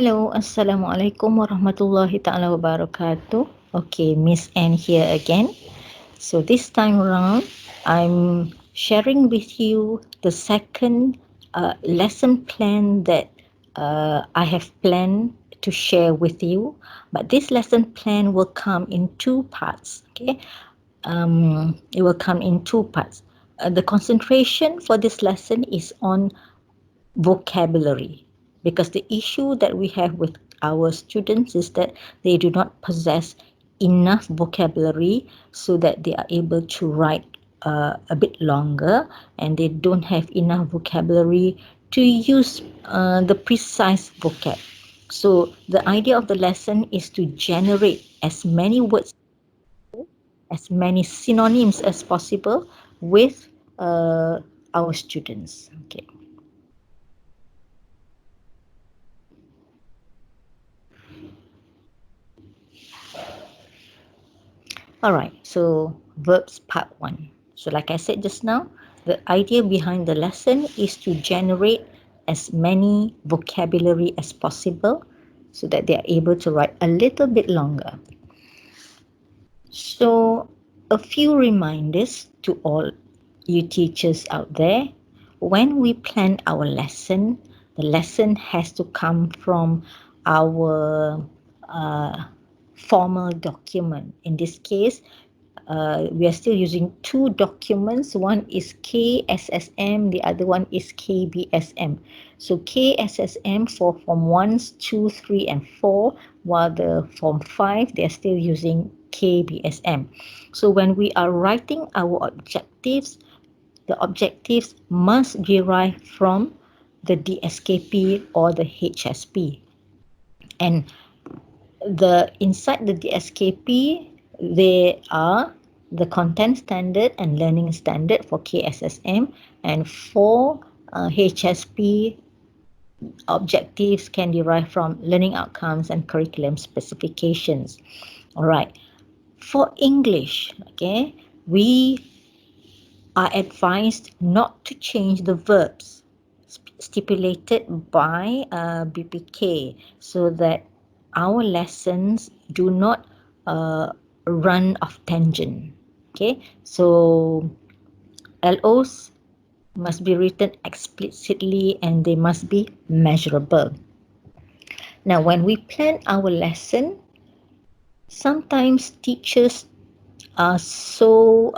Hello, Assalamualaikum warahmatullahi ta'ala wabarakatuh. Okay, Miss Anne here again. So this time around, I'm sharing with you the second lesson plan that I have planned to share with you. But this lesson plan will come in two parts. Okay, it will come in two parts. The concentration for this lesson is on vocabulary, because the issue that we have with our students is that they do not possess enough vocabulary so that they are able to write a bit longer, and they don't have enough vocabulary to use the precise vocab. So the idea of the lesson is to generate as many words, as many synonyms as possible with our students. Okay. Alright, so verbs part 1. So like I said just now, the idea behind the lesson is to generate as many vocabulary as possible so that they are able to write a little bit longer. So a few reminders to all you teachers out there. When we plan our lesson, the lesson has to come from our formal document. In this case, we are still using two documents. One is KSSM, the other one is KBSM. So KSSM for Form 1, 2, 3 and 4, while the Form 5, they are still using KBSM. So when we are writing our objectives, the objectives must derive from the DSKP or the HSP. And inside the DSKP, there are the content standard and learning standard for KSSM, and for HSP, objectives can derive from learning outcomes and curriculum specifications. All right. For English, okay, we are advised not to change the verbs stipulated by BPK, so that our lessons do not run off tangent. Okay, so LOs must be written explicitly and they must be measurable. Now, when we plan our lesson, sometimes teachers are so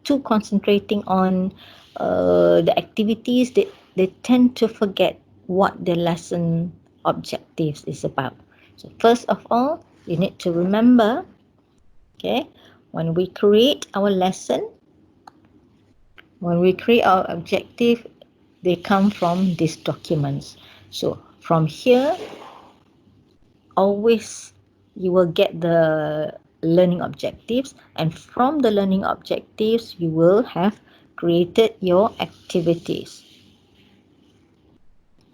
too concentrating on the activities that they tend to forget what the lesson objectives is about. So first of all, you need to remember, okay, when we create our lesson, when we create our objective, they come from these documents. So from here, always you will get the learning objectives, and from the learning objectives you will have created your activities.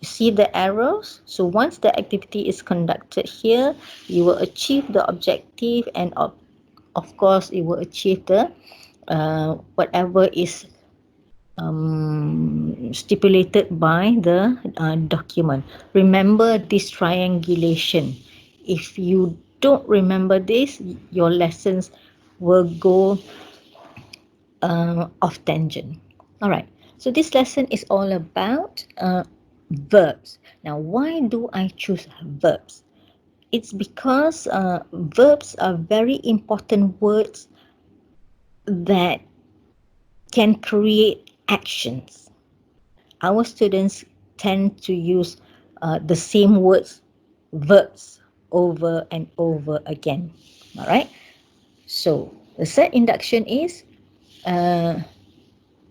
You see the arrows? So once the activity is conducted here, you will achieve the objective, and of course you will achieve the whatever is stipulated by the document. Remember this triangulation. If you don't remember this, your lessons will go off tangent. All right. So this lesson is all about verbs. Now, why do I choose verbs? It's because verbs are very important words that can create actions. Our students tend to use the same words, verbs, over and over again. All right. So the third induction is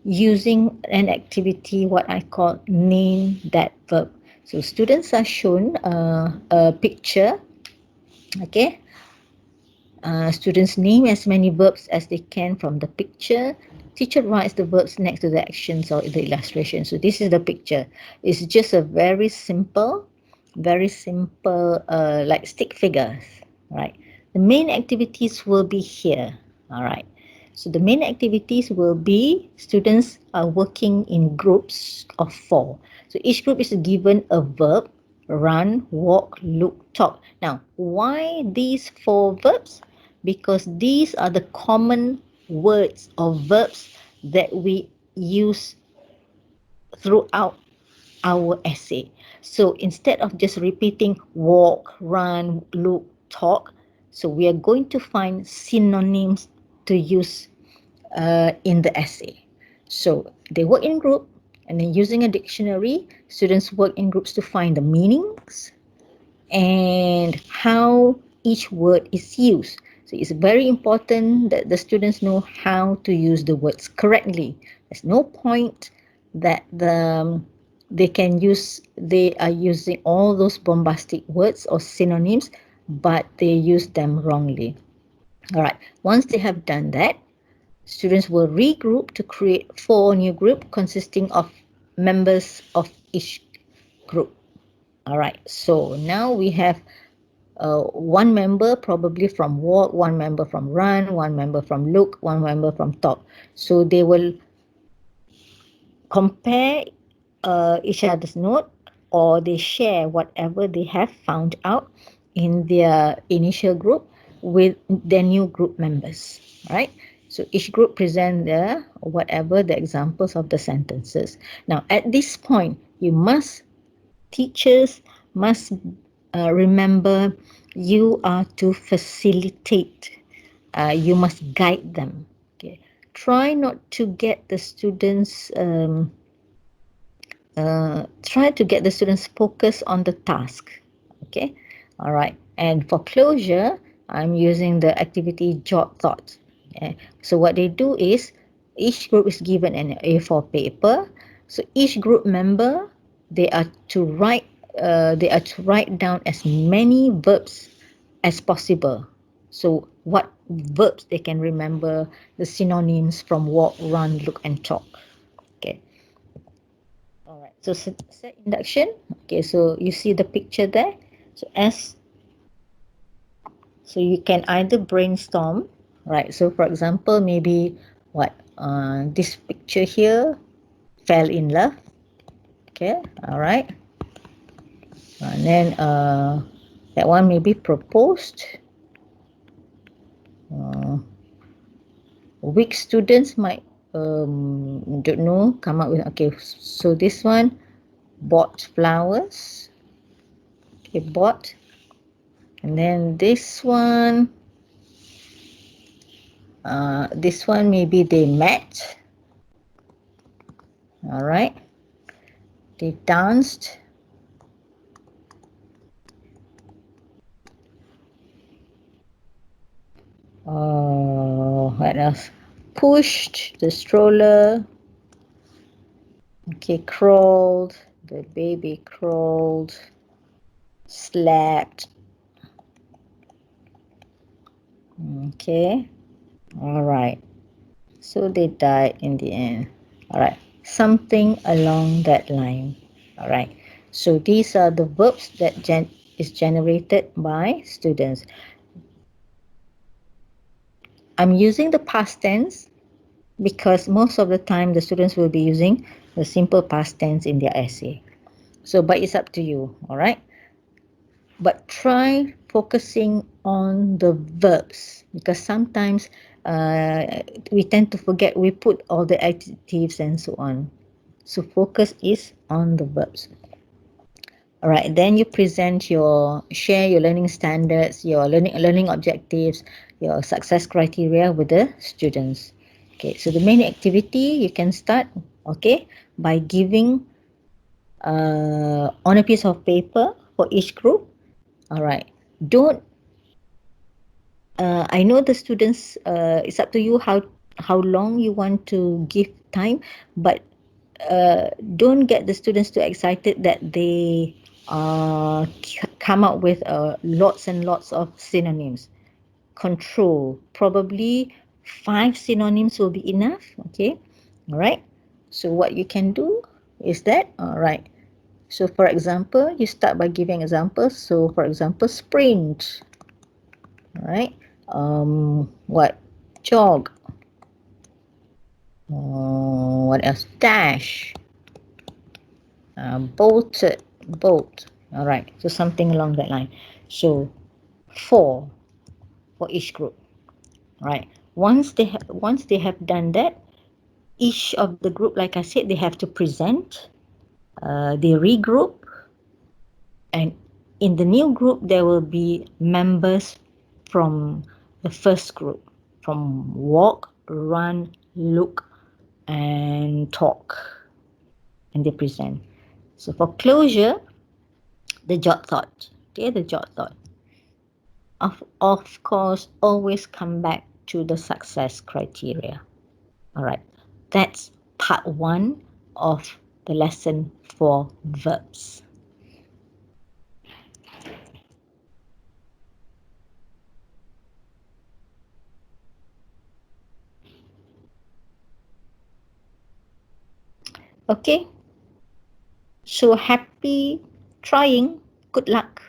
using an activity, what I call name that verb. So students are shown a picture. Okay. Students name as many verbs as they can from the picture. Teacher writes the verbs next to the actions or the illustration. So this is the picture. It's just a very simple like stick figures, right? The main activities will be here. All right. So the main activities will be students are working in groups of 4. So each group is given a verb, run, walk, look, talk. Now, why these 4 verbs? Because these are the common words or verbs that we use throughout our essay. So instead of just repeating walk, run, look, talk, so we are going to find synonyms to use in the essay. So they work in group, and then using a dictionary, students work in groups to find the meanings and how each word is used. So it's very important that the students know how to use the words correctly. There's no point that they are using all those bombastic words or synonyms, but they use them wrongly. All right. Once they have done that, students will regroup to create 4 new groups consisting of members of each group. All right. So now we have one member probably from walk, one member from run, one member from look, one member from talk. So they will compare each other's note, or they share whatever they have found out in their initial group with their new group members, right? So each group present the whatever the examples of the sentences. Now at this point, teachers must remember you are to facilitate. You must guide them. Okay. Try not to get the students focus on the task. Okay. All right. And for closure, I'm using the activity jot thoughts. Okay. So what they do is each group is given an A4 paper. So each group member, they are to write down as many verbs as possible. So what verbs they can remember, the synonyms from walk, run, look, and talk. Okay. All right. So set induction. Okay. So you see the picture there. So you can either brainstorm, right? So for example, maybe this picture here, fell in love. Okay. All right. And then that one maybe proposed. Weak students might don't know, come up with, okay, so this one, bought flowers. Okay, bought. And then this one maybe they met. All right, they danced. What else? Pushed the stroller. Okay, crawled. The baby crawled. Slept. Okay. All right. So they died in the end. All right. Something along that line. All right. So these are the verbs that is generated by students. I'm using the past tense because most of the time the students will be using the simple past tense in their essay. So, but it's up to you. All right. But try focusing on the verbs, because sometimes we tend to forget, we put all the adjectives and so on. So focus is on the verbs. All right, then you share your learning standards, your learning objectives, your success criteria with the students. Okay, so the main activity you can start, okay, by giving on a piece of paper for each group. All right, don't I know the students, it's up to you how long you want to give time, but don't get the students too excited that they come up with lots and lots of synonyms. Control, probably 5 synonyms will be enough. Okay, all right. So what you can do is that, all right. So for example, you start by giving examples. So for example, sprint. All right. What? Jog. What else? Dash. Bolted. Bolt. All right, so something along that line. So 4 for each group, right? Once they have done that, each of the group, like I said, they have to present. They regroup, and in the new group there will be members from the first group, from walk, run, look, and talk, and they present. So for closure, the jot thought. Okay, the jot thought. Of course, always come back to the success criteria. All right, that's part 1 of the lesson for verbs. Okay, so happy trying. Good luck.